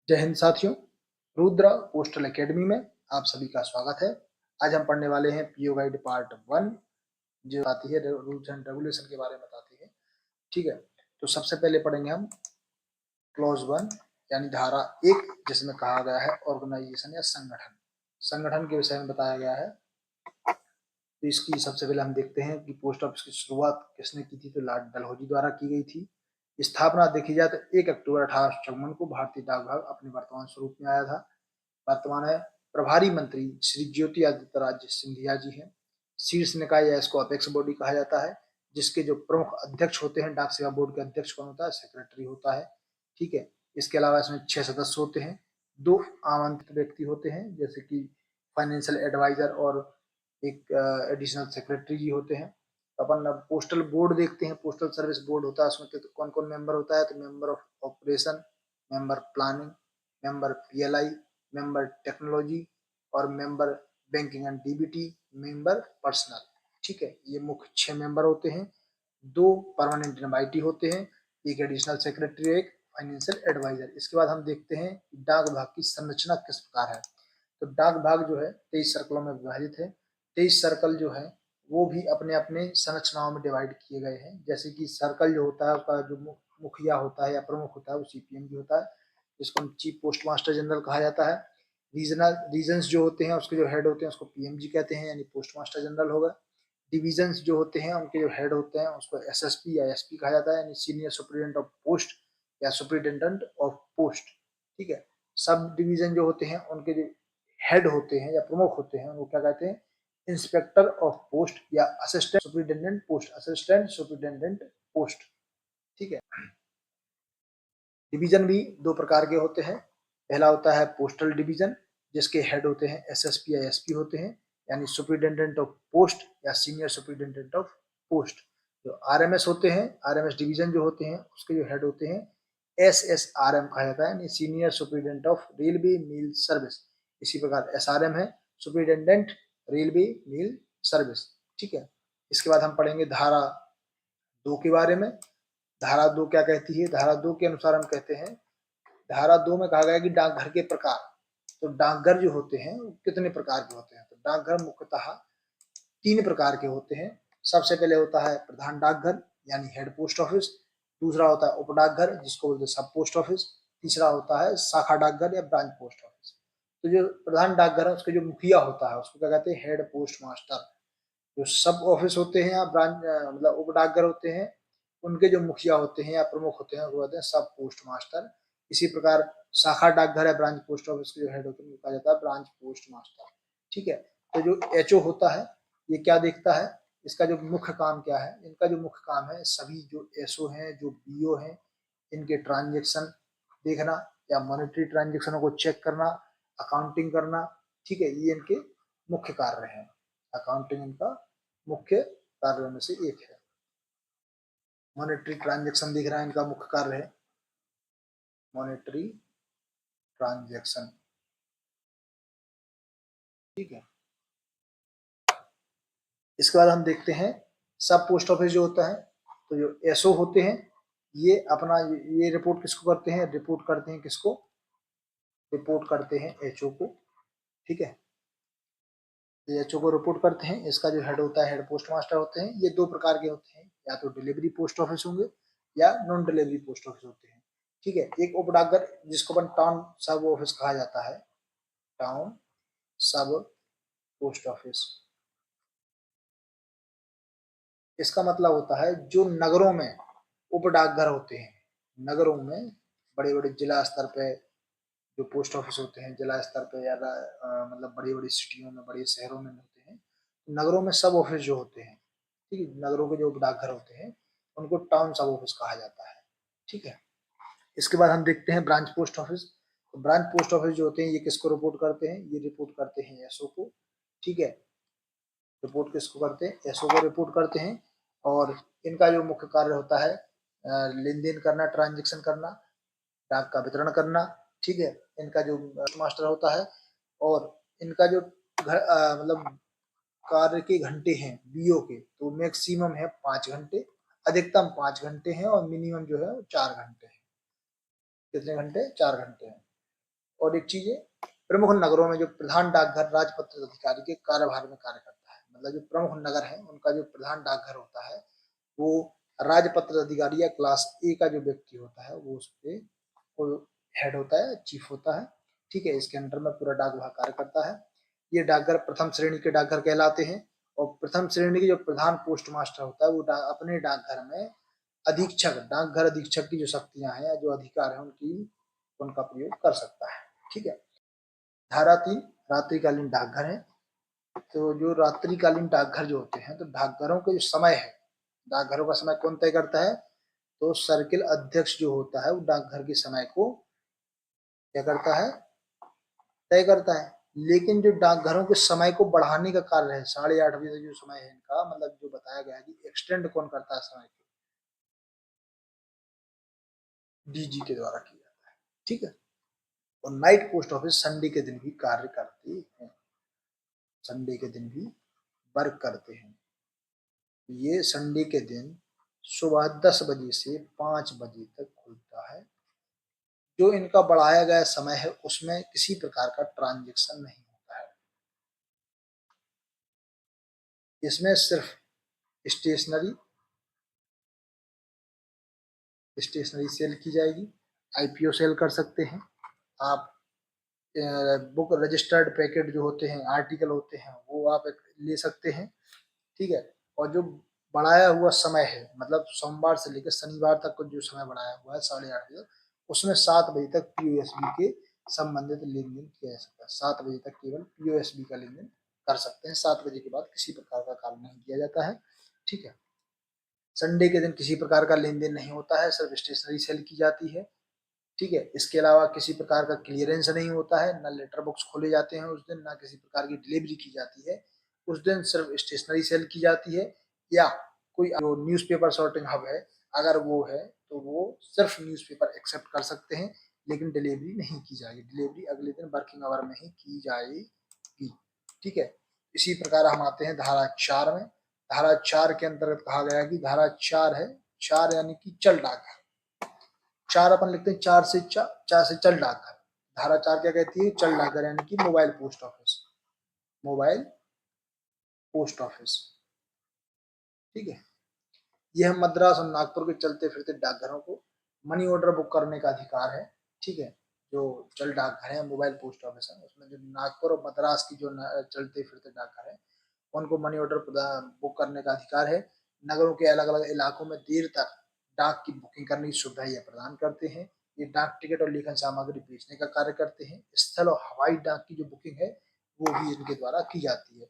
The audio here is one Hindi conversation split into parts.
जय हिंद साथियों, रुद्रा पोस्टल एकेडमी में आप सभी का स्वागत है। आज हम पढ़ने वाले हैं पीओ गाइड पार्ट 1 जो आती है रूल्स एंड रेगुलेशन के बारे में बताती है। ठीक है, तो सबसे पहले पढ़ेंगे हम क्लॉज 1 यानी धारा 1 जिसमें कहा गया है ऑर्गेनाइजेशन या संगठन के विषय में बताया गया है। तो इसकी सबसे पहले हम देखते हैं कि पोस्ट ऑफिस की शुरुआत किसने की थी। तो लॉर्ड डलहौजी द्वारा की गई थी। स्थापना देखी जाए तो 1 अक्टूबर 1854 को भारतीय डाक विभाग अपने वर्तमान स्वरूप में आया था। वर्तमान में प्रभारी मंत्री श्री ज्योति आदित्य राज सिंधिया जी हैं। शीर्ष निकाय या इसको अपेक्स बॉडी कहा जाता है, जिसके जो प्रमुख अध्यक्ष होते हैं, डाक सेवा बोर्ड के अध्यक्ष कौन होता है? सेक्रेटरी होता है। ठीक है, इसके अलावा इसमें 6 सदस्य होते हैं, 2 आमंत्रित व्यक्ति होते हैं जैसे कि फाइनेंशियल एडवाइजर और एक एडिशनल सेक्रेटरी जी होते हैं। अपन पोस्टल बोर्ड देखते हैं, पोस्टल सर्विस बोर्ड होता है, उसमें कौन कौन मेंबर होता है? तो member of operation, member planning, member PLI, member technology और member banking and DBT, member personal. ठीक है, ये मुख्य 6 मेंबर होते हैं। 2 परमानेंट इनवाइटी होते हैं, एक एडिशनल सेक्रेटरी, एक फाइनेंशियल एडवाइजर। इसके बाद हम देखते हैं डाक विभाग की संरचना किस प्रकार है। तो डाक विभाग जो है 23 सर्कलों में विभाजित है। 23 सर्कल जो है वो भी अपने अपने संरचनाओं में डिवाइड किए गए हैं। जैसे कि सर्कल जो होता है उसका जो मुखिया होता है या प्रमुख होता है वो सीपीएम जी होता है, जिसको चीफ पोस्ट मास्टर जनरल कहा जाता है। रीजन्स जो होते हैं उसके जो हेड होते हैं उसको पीएमजी कहते हैं, यानी पोस्ट मास्टर जनरल होगा। डिविजन्स जो होते हैं उनके जो हेड होते हैं उसको एसएसपी या एसपी कहा जाता है, यानी सीनियर सुपरिटेंडेंट ऑफ पोस्ट या सुपरिटेंडेंट ऑफ पोस्ट। ठीक है, सब डिवीजन जो होते हैं उनके जो हेड होते हैं या प्रमुख होते हैं वो क्या कहते हैं? इंस्पेक्टर ऑफ पोस्ट या assistant superintendent post, assistant superintendent post. ठीक है, डिवीजन भी 2 प्रकार के होते हैं। पहला होता है पोस्टल डिवीजन, जिसके हेड होते हैं एसएसपी या एसपी होते हैं, यानी सुपरिटेंडेंट ऑफ पोस्ट या सीनियर सुपरिटेंडेंट ऑफ पोस्ट। जो आरएमएस होते हैं, आरएमएस डिवीजन जो होते हैं उसके जो हेड होते हैं एसएसआरएम कहा जाता है, यानी senior superintendent of railway mail service. इसी प्रकार एसआरएम है सुपरिटेंडेंट रेलवे मेल सर्विस। ठीक है, इसके बाद हम पढ़ेंगे धारा 2 के बारे में। धारा 2 क्या कहती है? धारा 2 के अनुसार हम कहते हैं, धारा 2 में कहा गया कि डाकघर के प्रकार। तो डाकघर जो होते हैं वो कितने प्रकार के होते हैं? तो डाकघर मुख्यतः 3 प्रकार के होते हैं। सबसे पहले होता है प्रधान डाकघर यानी हेड पोस्ट ऑफिस। दूसरा होता है उप डाकघर जिसको बोलते हैं सब पोस्ट ऑफिस। तीसरा होता है शाखा डाकघर या ब्रांच पोस्ट ऑफिस। तो जो प्रधान डाकघर है उसके जो मुखिया होता है उसको क्या कहते हैं? Head post master. जो सब ऑफिस होते हैं या ब्रांच मतलब उप डाकघर होते हैं उनके जो मुखिया होते हैं या प्रमुख होते हैं वो होते हैं सब पोस्ट मास्टर। इसी प्रकार शाखा डाकघर है ब्रांच पोस्ट ऑफिस के जो हेड होते हैं कहा जाता है ब्रांच पोस्ट मास्टर। ठीक है, तो जो एचओ होता है ये क्या देखता है? इसका जो मुख्य काम क्या है? इनका जो मुख्य काम है सभी जो एसओ हैं जो बीओ हैं इनके ट्रांजेक्शन देखना या मॉनेटरी ट्रांजेक्शनों को चेक करना, अकाउंटिंग करना। ठीक है, ये इनके मुख्य कार्य हैं। अकाउंटिंग इनका मुख्य कार्यों में से एक है। मॉनेटरी ट्रांजेक्शन दिख रहा है इनका मुख्य कार्य है मॉनेटरी ट्रांजेक्शन। ठीक है, इसके बाद हम देखते हैं सब पोस्ट ऑफिस जो होता है। तो जो एसओ होते हैं ये अपना ये रिपोर्ट किसको करते हैं? रिपोर्ट करते हैं किसको? रिपोर्ट करते हैं एचओ को। ठीक है, एचओ को रिपोर्ट करते हैं। इसका जो हेड होता है हेड पोस्ट मास्टर होते हैं। ये 2 प्रकार के होते हैं, या तो डिलीवरी पोस्ट ऑफिस होंगे या नॉन डिलीवरी पोस्ट ऑफिस होते हैं। ठीक है, एक उप डाकघर जिसको अपन टाउन सब ऑफिस कहा जाता है, टाउन सब पोस्ट ऑफिस। इसका मतलब होता है जो नगरों में उप डाकघर होते हैं, नगरों में बड़े बड़े जिला स्तर पे जो पोस्ट ऑफिस होते हैं, जिला स्तर पे या मतलब बड़ी बड़ी सिटियों में, बड़े शहरों में होते हैं। नगरों में सब ऑफिस जो होते हैं, ठीक है, नगरों के जो उप डाकघर होते हैं उनको टाउन सब ऑफिस कहा जाता है। ठीक है, इसके बाद हम देखते हैं ब्रांच पोस्ट ऑफिस। तो ब्रांच पोस्ट ऑफिस जो होते हैं ये किसको रिपोर्ट करते हैं? ये रिपोर्ट करते हैं एसओ को। ठीक है, रिपोर्ट किसको करते हैं? एसओ को रिपोर्ट करते हैं। और इनका जो मुख्य कार्य होता है लेन देन करना, ट्रांजेक्शन करना, डाक का वितरण करना। ठीक है, इनका जो मास्टर होता है और इनका जो मतलब कार्य के घंटे हैं बीओ के, तो मैक्सिमम है 5 घंटे, अधिकतम 5 घंटे हैं और मिनिमम जो है 4 घंटे है। कितने घंटे? 4 घंटे हैं। और एक चीज है, प्रमुख नगरों में जो प्रधान डाकघर राजपत्र अधिकारी के कार्यभार में कार्य करता है। मतलब जो प्रमुख नगर है उनका जो प्रधान डाकघर होता है वो राजपत्र अधिकारी या क्लास ए का जो व्यक्ति होता है वो उस पे हेड होता है, चीफ होता है। ठीक है, इसके अंडर में पूरा डाक विभाग कार्य करता है। ये डाकघर प्रथम श्रेणी के डाकघर कहलाते हैं। और प्रथम श्रेणी के जो प्रधान पोस्ट मास्टर होता है वो अपने डाकघर में अधीक्षक, डाकघर अधीक्षक की जो शक्तियां हैं या जो अधिकार है उनका प्रयोग कर सकता है। ठीक है। धारा 3 रात्रिकालीन डाकघर है। तो जो रात्रिकालीन डाकघर जो होते हैं तो डाकघरों के जो समय है, डाकघरों का समय कौन तय करता है? तो सर्किल अध्यक्ष जो होता है वो डाकघर के समय को क्या करता है? तय करता है। लेकिन जो डाकघरों के समय को बढ़ाने का कार्य है, 8:30 बजे तक जो समय है इनका, मतलब जो बताया गया है कि एक्सटेंड कौन करता है समय को? डीजी के द्वारा किया जाता है। ठीक है। और नाइट पोस्ट ऑफिस संडे के दिन भी कार्य करते हैं, संडे के दिन भी वर्क करते हैं। ये संडे के दिन सुबह 10 बजे से 5 बजे तक खुलता है। जो इनका बढ़ाया गया समय है उसमें किसी प्रकार का ट्रांजैक्शन नहीं होता है। इसमें सिर्फ स्टेशनरी स्टेशनरी सेल की जाएगी, आईपीओ सेल कर सकते हैं आप, बुक रजिस्टर्ड पैकेट जो होते हैं, आर्टिकल होते हैं वो आप ले सकते हैं। ठीक है। और जो बढ़ाया हुआ समय है, मतलब सोमवार से लेकर शनिवार तक का जो समय बढ़ाया हुआ है 8:30 बजे, उसमें 7 बजे तक पीओएसबी के संबंधित लेन देन किया जा सकता है। 7 बजे तक केवल पीओएसबी का लेन देन कर सकते हैं। 7 बजे के बाद किसी प्रकार का काम नहीं किया जाता है। ठीक है। संडे के दिन किसी प्रकार का लेन देन नहीं होता है, सिर्फ स्टेशनरी सेल की जाती है। ठीक है। इसके अलावा किसी प्रकार का क्लियरेंस नहीं होता है, ना लेटर बॉक्स खोले जाते हैं उस दिन, ना किसी प्रकार की डिलीवरी की जाती है उस दिन। सिर्फ स्टेशनरी सेल की जाती है, या कोई जो न्यूज़पेपर सॉर्टिंग हब है अगर वो है तो वो सिर्फ न्यूज़पेपर एक्सेप्ट कर सकते हैं, लेकिन डिलीवरी नहीं की जाएगी। डिलीवरी अगले दिन वर्किंग आवर में ही की जाएगी। ठीक है। इसी प्रकार हम आते हैं धारा 4 में। धारा 4 के अंतर्गत कहा गया है कि धारा 4 है, 4 यानी कि चल डाक है। 4 अपन लिखते हैं, 4 से चल डाकघर। धारा 4 क्या कहती है? चल डाकघर यानी कि mobile post office, mobile post office. ठीक है। यह मद्रास और नागपुर के चलते फिरते डाकघरों को मनी ऑर्डर बुक करने का अधिकार है। ठीक है। जो चल डाकघर है, मोबाइल पोस्ट ऑफिस है, उसमें जो नागपुर और मद्रास की जो चलते फिरते डाकघर है उनको मनी ऑर्डर बुक करने का अधिकार है। नगरों के अलग अलग इलाकों में देर तक डाक की बुकिंग करने की सुविधा यह प्रदान करते हैं। ये डाक टिकट और लेखन सामग्री बेचने का कार्य करते हैं। स्थल और हवाई डाक की जो बुकिंग है वो भी इनके द्वारा की जाती है।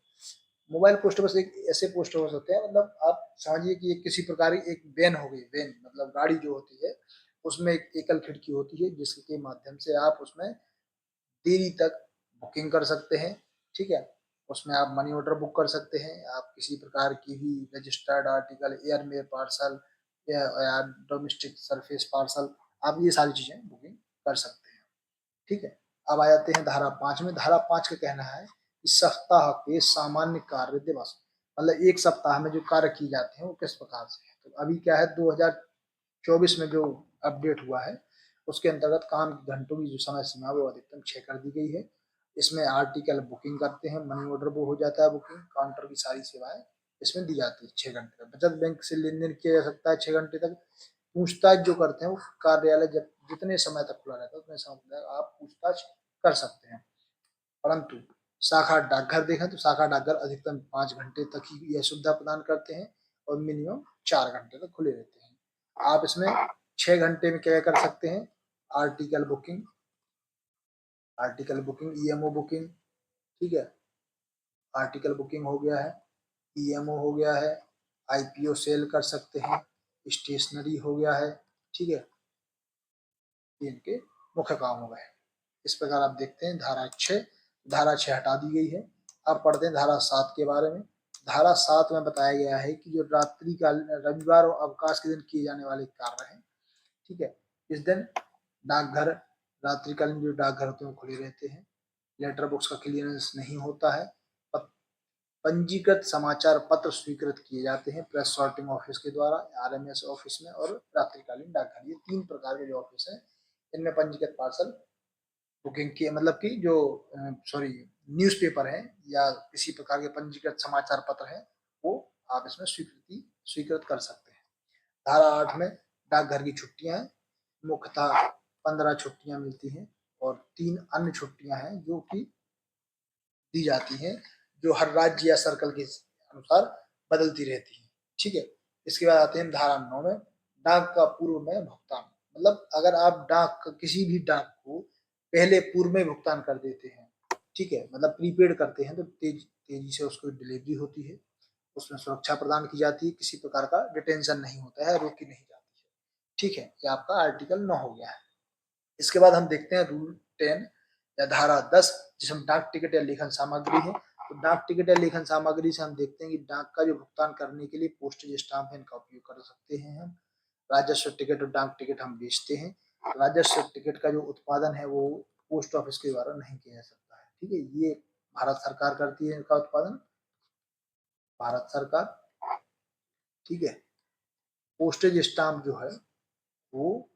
मोबाइल पोस्ट ऑफिस एक ऐसे पोस्ट ऑफिस होते हैं, मतलब आप समझिए कि एक किसी प्रकार की एक वैन हो गई, वैन मतलब गाड़ी जो होती है उसमें एक एकल खिड़की होती है जिसके माध्यम से आप उसमें देरी तक बुकिंग कर सकते हैं। ठीक है। उसमें आप मनी ऑर्डर बुक कर सकते हैं, आप किसी प्रकार की भी रजिस्टर्ड आर्टिकल, एयरमेल पार्सल या डोमेस्टिक सरफेस पार्सल, आप ये सारी चीजें बुकिंग कर सकते हैं। ठीक है। अब आ जाते हैं धारा 5 में। धारा 5 का कहना है कि सप्ताह के सामान्य कार्य दिवस, मतलब एक सप्ताह में जो कार्य किए जाते हैं वो किस प्रकार से है। तो अभी क्या है, 2024 में जो अपडेट हुआ है उसके अंतर्गत काम के घंटों की जो समय सीमा वो अधिकतम 6 कर दी गई है। इसमें आर्टिकल बुकिंग करते हैं, मनी ऑर्डर वो हो जाता है बुकिंग, काउंटर की सारी सेवाएं इसमें दी जाती है। 6 घंटे तक बचत बैंक से लेन देन किया जा सकता है। 6 घंटे तक पूछताछ जो करते हैं वो कार्यालय जब जितने समय तक खुला रहता है उतने समय तक आप पूछताछ कर सकते हैं। परंतु शाखा डाकघर देखें तो शाखा डाकघर अधिकतम 5 घंटे तक ही यह सुविधा प्रदान करते हैं और मिनिमम 4 घंटे तक खुले रहते हैं। आप इसमें 6 घंटे में क्या कर सकते हैं? Article booking, EMO booking. ठीक है। आर्टिकल बुकिंग हो गया है, ईएमओ हो गया है, आईपीओ सेल कर सकते हैं, स्टेशनरी हो गया है। ठीक है। ये इनके मुख्य काम हो गए। इस प्रकार आप देखते हैं धारा 6 हटा दी गई है। अब पढ़ते हैं धारा 7 के बारे में। धारा 7 में बताया गया है कि जो रात्रि का रविवार और अवकाश के दिन किए जाने वाले कार्य हैं, ठीक है, इस दिन डाकघर, रात्रिकालीन जो डाकघर होते हैं वो खुले रहते हैं। लेटर बॉक्स का क्लियरेंस नहीं होता है। पंजीकृत समाचार पत्र स्वीकृत किए जाते हैं प्रेस सॉर्टिंग ऑफिस के द्वारा, आरएमएस ऑफिस में और रात्रिकालीन डाकघर, ये 3 प्रकार के जो ऑफिस हैं इनमें पंजीकृत पार्सल बुकिंग की मतलब कि जो सॉरी न्यूज़पेपर है या किसी प्रकार के पंजीकृत समाचार पत्र है वो आप इसमें स्वीकृत कर सकते हैं। धारा 8 में डाकघर की छुट्टियां हैं, मुख्यतः 15 छुट्टियां मिलती हैं और 3 अन्य छुट्टियां हैं जो कि दी जाती हैं, जो हर राज्य या सर्कल के अनुसार बदलती रहती है। ठीक है, इसके बाद आते हैं धारा 9 में डाक का पूर्व में भुगतान। मतलब अगर आप किसी भी डाक को पहले पूर्व में भुगतान कर देते हैं, ठीक है, मतलब प्रीपेड करते हैं, तो तेजी से उसकी डिलीवरी होती है, उसमें सुरक्षा प्रदान की जाती है, किसी प्रकार का डिटेंशन नहीं होता है, रोकी नहीं जाती है। ठीक है, ये आपका आर्टिकल 9 हो गया है। इसके बाद हम देखते हैं रूल 10 या धारा 10, जिसमें डाक टिकट या लेखन सामग्री है। तो डाक टिकट या लेखन सामग्री से हम देखते हैं कि डाक का जो भुगतान करने के लिए पोस्टेज स्टाम्प है, इनका उपयोग कर सकते हैं हम। राजस्व टिकट और डाक टिकट हम बेचते हैं। राजस्व टिकट का जो उत्पादन है वो पोस्ट ऑफिस के द्वारा नहीं किया जा सकता है। ठीक है, ये भारत सरकार करती है इनका उत्पादन, भारत सरकार। ठीक है, पोस्टेज स्टाम्प जो है वो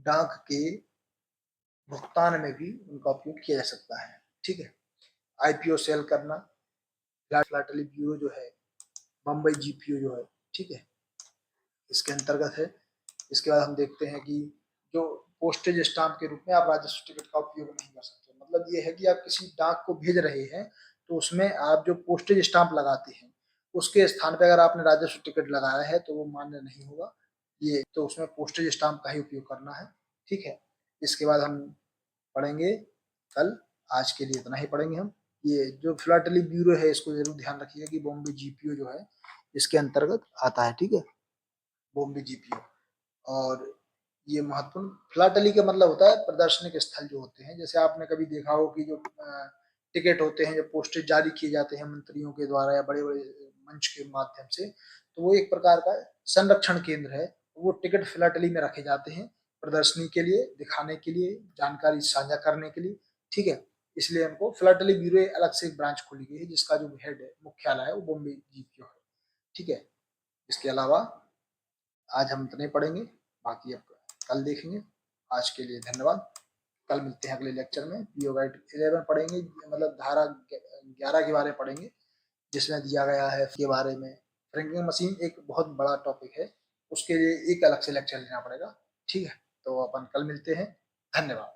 डाक के भुगतान में भी उनका उपयोग किया जा सकता है। ठीक है, आईपीओ सेल करना, फिलाटली ब्यूरो जो है, बम्बई जीपीओ जो है, ठीक है, इसके अंतर्गत है। इसके बाद हम देखते हैं कि जो पोस्टेज स्टाम्प के रूप में आप राजस्व टिकट का उपयोग नहीं कर सकते। मतलब ये है कि आप किसी डाक को भेज रहे हैं तो उसमें आप जो पोस्टेज स्टाम्प लगाते हैं उसके स्थान पर अगर आपने राजस्व टिकट लगाया है तो वो मान्य नहीं होगा। ये तो उसमें पोस्टेज स्टाम्प का ही उपयोग करना है। ठीक है, इसके बाद हम पढ़ेंगे कल, आज के लिए इतना ही पढ़ेंगे हम। ये जो फिलाटली ब्यूरो है इसको जरूर ध्यान रखिए कि बॉम्बे जीपीओ जो है इसके अंतर्गत आता है। ठीक है, बॉम्बे जीपीओ। और ये महत्वपूर्ण, फिलाटली का मतलब होता है प्रदर्शनिक स्थल जो होते हैं। जैसे आपने कभी देखा हो कि जो टिकट होते हैं, जो पोस्टेज जारी किए जाते हैं मंत्रियों के द्वारा या बड़े बड़े मंच के माध्यम से, तो वो एक प्रकार का संरक्षण केंद्र है। वो टिकट फिलाटली में रखे जाते हैं प्रदर्शनी के लिए, दिखाने के लिए, जानकारी साझा करने के लिए। ठीक है, इसलिए हमको फिलाटली ब्यूरो अलग से एक ब्रांच खोली गई है जिसका जो हेड है, मुख्यालय है, वो बॉम्बे जीपीओ है। ठीक है, इसके अलावा आज हम इतने पढ़ेंगे, बाकी अब कल देखेंगे। आज के लिए धन्यवाद। कल मिलते हैं अगले लेक्चर में। पीओ गाइड 11 पढ़ेंगे, मतलब धारा 11 के बारे में पढ़ेंगे, जिसमें दिया गया है के बारे में। फ्रैंकिंग मशीन एक बहुत बड़ा टॉपिक है, उसके लिए एक अलग से लेक्चर लेना पड़ेगा। ठीक है, तो अपन कल मिलते हैं। धन्यवाद।